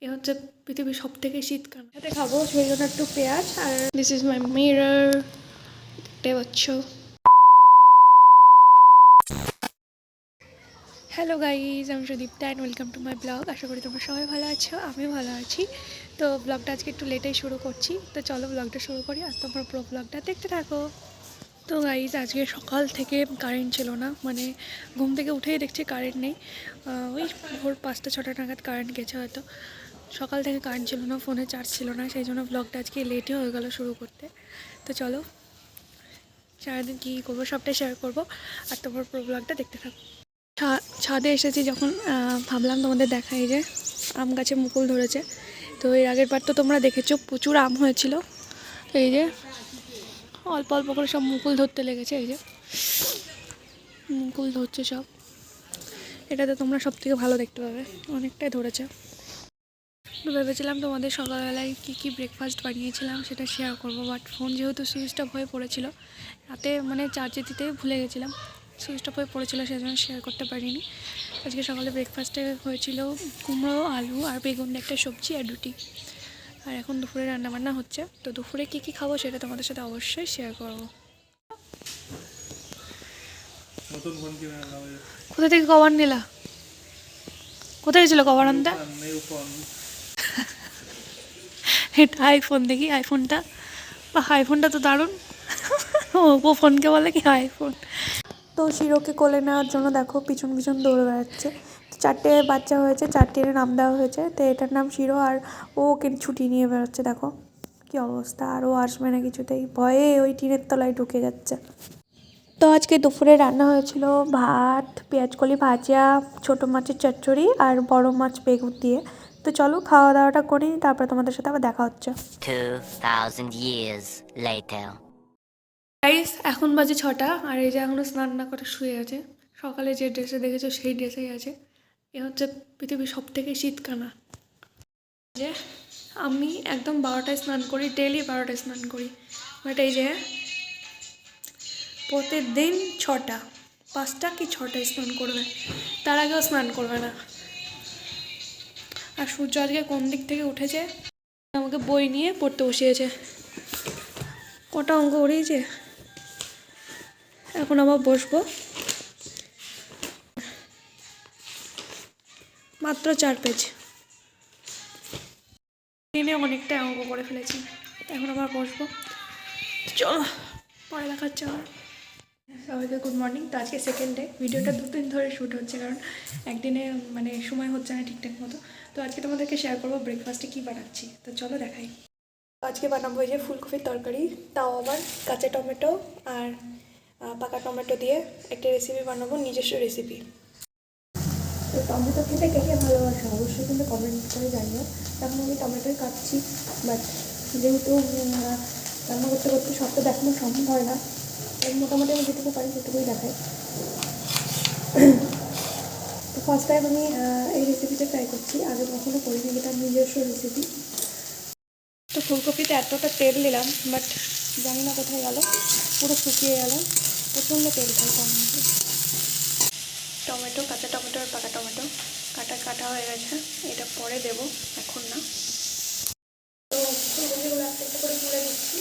এ হচ্ছে পৃথিবীর সবথেকে শীতকাল। সাথে খাবো সেই জন্য একটু পেঁয়াজ। আর দিস ইজ মাই মিরর, দেখতে পাচ্ছ। হ্যালো গাইজ, আমি Sudipta and welcome to my blog. আশা করি তোমরা সবাই ভালো আছো, আমিও ভালো আছি। তো ব্লগটা আজকে একটু লেটেই শুরু করছি, তো চলো ব্লগটা শুরু করি আর তোমরা পুরো ব্লগটা দেখতে থাকো। তো গাইজ আজকে সকাল থেকে কারেন্ট ছিল না, মানে ঘুম থেকে উঠেই দেখছি কারেন্ট নেই। ওই ভোর 5টা-6টা নাগাদ কারেন্ট গেছে হয়তো। সকাল থেকে কারেন্ট ছিল না, ফোনে চার্জ ছিল না, সেই জন্য ব্লগটা আজকে লেটই হয়ে গেল শুরু করতে। তো চলো সারাদিন কী করবো সবটাই শেয়ার করবো আর তোমার পুরো ব্লগটা দেখতে থাকো। ছাদে এসেছি যখন ভাবলাম তোমাদের দেখাই যে আম গাছে মুকুল ধরেছে। তো এর আগের বার তো তোমরা দেখেছো প্রচুর আম হয়েছিল। তো এই যে অল্প অল্প করে সব মুকুল ধরতে লেগেছে, এই যে মুকুল ধরছে সব। এটাতে তোমরা সব থেকে ভালো দেখতে পাবে, অনেকটাই ধরেছে। তো ভেবেছিলাম তোমাদের সকালবেলায় কী ব্রেকফাস্ট বানিয়েছিলাম সেটা শেয়ার করবো, বাট ফোন যেহেতু সুইচ অফ হয়ে পড়েছিল, রাতে মানে চার্জে দিতে ভুলে গেছিলাম, সুইচ অফ হয়ে পড়েছিল, সেই জন্য শেয়ার করতে পারিনি। আজকে সকালে ব্রেকফাস্টে হয়েছিল কুমড়ো, আলু আর বেগুন একটা সবজি আর রুটি। আর এখন দুপুরে রান্নাবান্না হচ্ছে, তো দুপুরে কী খাবো সেটা তোমাদের সাথে অবশ্যই শেয়ার করবো। কোথা থেকে কভার নিলা? কোথায় গেছিলো কভার আনতে? এটা আইফোন, দেখি আইফোনটা। বা আইফোনটা তো দারুণ। ওপো ফোনকে বলে কি আইফোন। তো শিরোকে কোলে নেওয়ার জন্য দেখো পিছন পিছন দৌড়ে বেড়াচ্ছে। 4টে বাচ্চা হয়েছে, 4টির নাম দেওয়া হয়েছে, তো এটার নাম শিরো। আর ও ওকে ছুটি নিয়ে বেড়াচ্ছে, দেখো কি অবস্থা। আর ও আসবে না কিছুতেই, ভয়ে ওই টিনের তলায় ঢুকে যাচ্ছে। তো আজকে দুপুরে রান্না হয়েছিল ভাত, পেঁয়াজকলি ভাজা, ছোটো মাছের চচ্চড়ি আর বড় মাছ বেগুন দিয়ে। তো চলো খাওয়া দাওয়াটা করি, তারপরে তোমাদের সাথে আবার দেখা হচ্ছে। 2000 years later. গাইস এখন বাজে 6টা, আর এই যে এখনও স্নান না করে শুয়ে আছে। সকালে যে ড্রেসে দেখেছো সেই ড্রেসেই আছে। এ হচ্ছে পৃথিবীর সবথেকে শীতকানা। যে আমি একদম 12টায় স্নান করি, ডেলি 12টায় স্নান করি, বাট এই যে প্রতিদিন 6টা, 5টা কি 6টায় স্নান করবে, তার আগেও স্নান করবে না। আর সূর্য আজকে কোন দিক থেকে উঠেছে, আমাকে বই নিয়ে পড়তে বসিয়েছে। কটা অঙ্ক করিয়েছে, এখন আবার বসবো। মাত্র 4 পেজ, দিনে অনেকটা অঙ্ক করে ফেলেছি, এখন আবার বসবো। চলো পরে দেখাচ্ছে আমার। সবাইকে গুড মর্নিং। তো আজকে সেকেন্ড ডে, ভিডিওটা 2 দিন ধরে শ্যুট হচ্ছে, কারণ একদিনে মানে সময় হচ্ছে না ঠিকঠাক মতো। তো আজকে তোমাদেরকে শেয়ার করবো ব্রেকফাস্টে কী বানাচ্ছি, তো চলো দেখাই। আজকে বানাবো এই যে ফুলকপির তরকারি, তাও আবার কাঁচা টমেটো আর পাকা টমেটো দিয়ে একটা রেসিপি বানাবো, নিজস্ব রেসিপি। তো টমেটো খেতে কে কে ভালোবাসে অবশ্যই কিন্তু কমেন্ট করে জানিও। তখন আমি টমেটোই কাটছি, বাট যেহেতু রান্না করতে করতে সবটা দেখানো সম্ভব হয় না, মোটামুটি আমি যেটুকু পারি সেটুকুই দেখাই। তো ফার্স্ট টাইম আমি এই রেসিপিটা ট্রাই করছি, আগে কখনো করিনি, এটা নিজস্ব রেসিপি। তো ফুলকপিতে এতটা তেল দিলাম, বাট জানি না কোথায় গেল, পুরো শুকিয়ে গেল, প্রচণ্ড তেল খাই কম। টমেটো, কাঁচা টমেটো আর পাকা টমেটো কাটা হয়ে গেছে, এটা পরে দেবো, এখন না। তো ফুলকপিগুলো একটা একটা করে তুলে দিচ্ছি।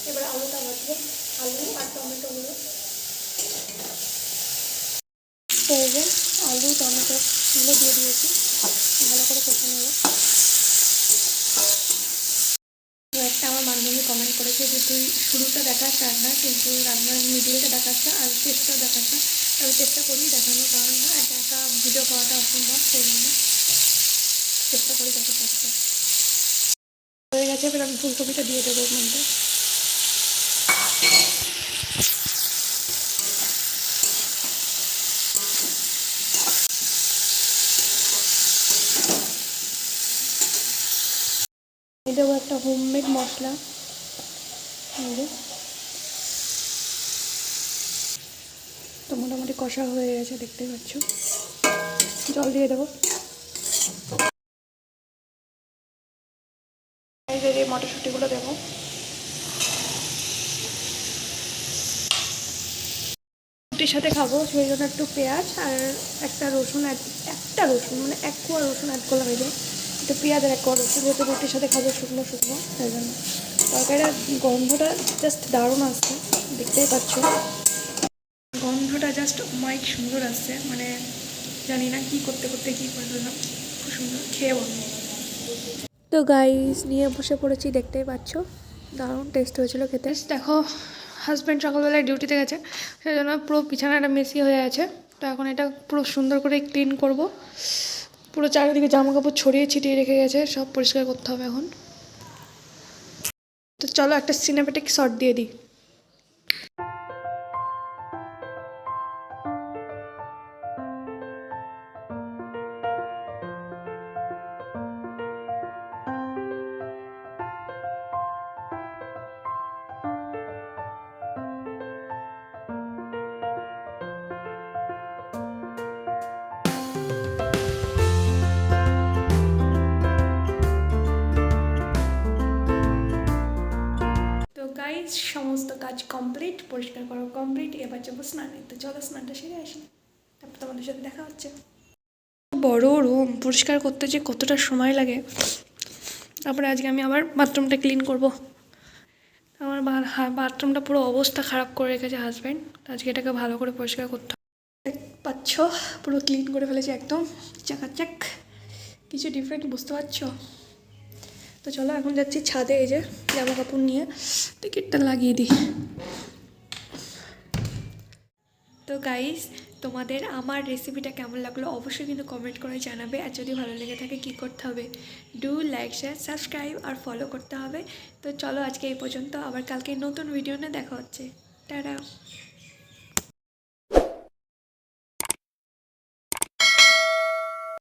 এবার আলুটা ভাজবো, আলু আর টমেটোগুলো। তো এই যে আলু টমেটোগুলো দিয়ে দিয়েছি, ভালো করে কষে নেব। তো একটা আমার বান্ধবী কমেন্ট করেছে যে তুই শুরুটা দেখাস রান্না, কিন্তু রান্নার মিডিলটা দেখাস না আর শেষটাও দেখাস না। আমি চেষ্টা করি দেখানোর, কারণ একা একা ভিডিও করাটা অসম্ভব, সেই জন্য চেষ্টা করি যত কষ্ট। হয়ে গেছে, এবার আমি ফুলকপিটা দিয়ে দেবো ওর মধ্যে। দেবো একটা হোমমেড মশলা, তো মোটামুটি কষা হয়ে গেছে দেখতে পাচ্ছ। জল দিয়ে দেবো। এই যে মটরশুঁটিগুলো দেবো। রুটির সাথে খাবো, সেই জন্য একটু পেঁয়াজ আর একটা রসুন মানে 1 কোয়া রসুন অ্যাড করলাম এই যে, একটু পেঁয়াজের এক করো, যেহেতু রুটির সাথে খাবো শুকনো শুকনো, তাই জন্য তরকারিটার গন্ধটা জাস্ট দারুণ আসছে, দেখতেই পাচ্ছ গন্ধটা জাস্ট অমায়িক সুন্দর আসছে, মানে জানি না কী করতে করতে কী করে ফেললাম, খুব সুন্দর খেয়ে বলবো। তো গাইস নিয়ে বসে পড়েছি, দেখতেই পাচ্ছ দারুণ টেস্ট হয়েছিল খেতে। দেখো হাজব্যান্ড সকালবেলায় ডিউটিতে গেছে, সেই জন্য পুরো বিছানাটা মেসি হয়ে আছে। তো এখন এটা পুরো সুন্দর করে ক্লিন করব, পুরো চারিদিকে জামা কাপড় ছড়িয়ে ছিটিয়ে রেখে গেছে, সব পরিষ্কার করতে হবে এখন। তো চলো একটা সিনেমেটিক শট দিয়ে দিই। তো গাইজ সমস্ত কাজ কমপ্লিট, পরিষ্কার করা কমপ্লিট, এবার যাবো স্নানে। তো চলো স্নানটা সেরে আসি, তারপর তোমাদের সাথে দেখা হচ্ছে। বড় রুম পরিষ্কার করতে যে কতটা সময় লাগে। তারপরে আজকে আমি আবার বাথরুমটা ক্লিন করব। আমার বাথরুমটা পুরো অবস্থা খারাপ করে রেখেছে হাজব্যান্ড, আজকে এটাকে ভালো করে পরিষ্কার করতে হবে। পাচ্ছ পুরো ক্লিন করে ফেলেছি একদম চাকাচাক, কিছু ডিফারেন্ট বুঝতে পারছো? তো চলো এখন যাচ্ছি ছাদে, এই যে জামা কাপড় নিয়ে টিকিটটা লাগিয়ে দিই। তো গাইস তোমাদের আমার রেসিপিটা কেমন লাগলো অবশ্যই কিন্তু কমেন্ট করে জানাবে, আর যদি ভালো লেগে থাকে কী করতে হবে, ডু লাইক শেয়ার সাবস্ক্রাইব আর ফলো করতে হবে। তো চলো আজকে এই পর্যন্ত, আবার কালকে নতুন ভিডিও নিয়ে দেখা হচ্ছে, টাটা।